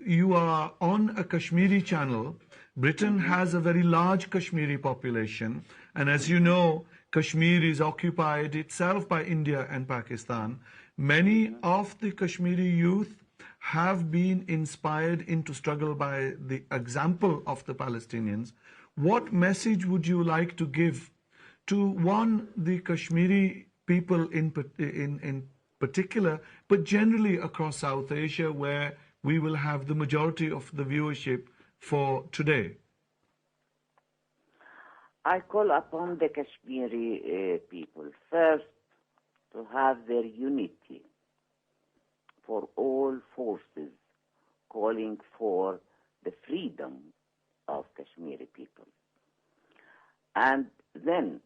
you are on a Kashmiri channel. Britain has a very large Kashmiri population, and as you know, Kashmir is occupied itself by India and Pakistan. Many of the Kashmiri youth have been inspired into struggle by the example of the Palestinians. What message would you like to give to, one, the Kashmiri people in particular, but generally across South Asia, where we will have the majority of the viewership for today? I call upon the Kashmiri people first to have their unity for all forces calling for the freedom of Kashmiri people. And then,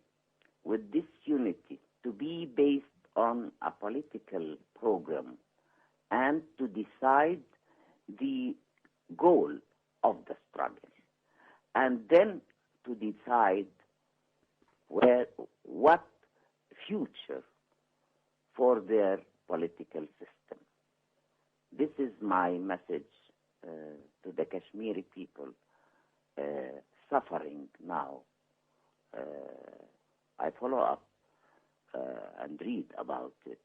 with this unity, to be based on a political program and to decide the goal of the struggle, and then to decide what future for their political system. This is my message to the Kashmiri people suffering now. I follow up and read about it,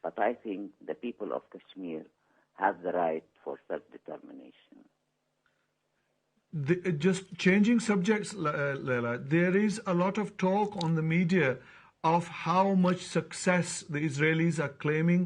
but I think the people of Kashmir have the right for self-determination. Just changing subjects, Leila, there is a lot of talk on the media of how much success the Israelis are claiming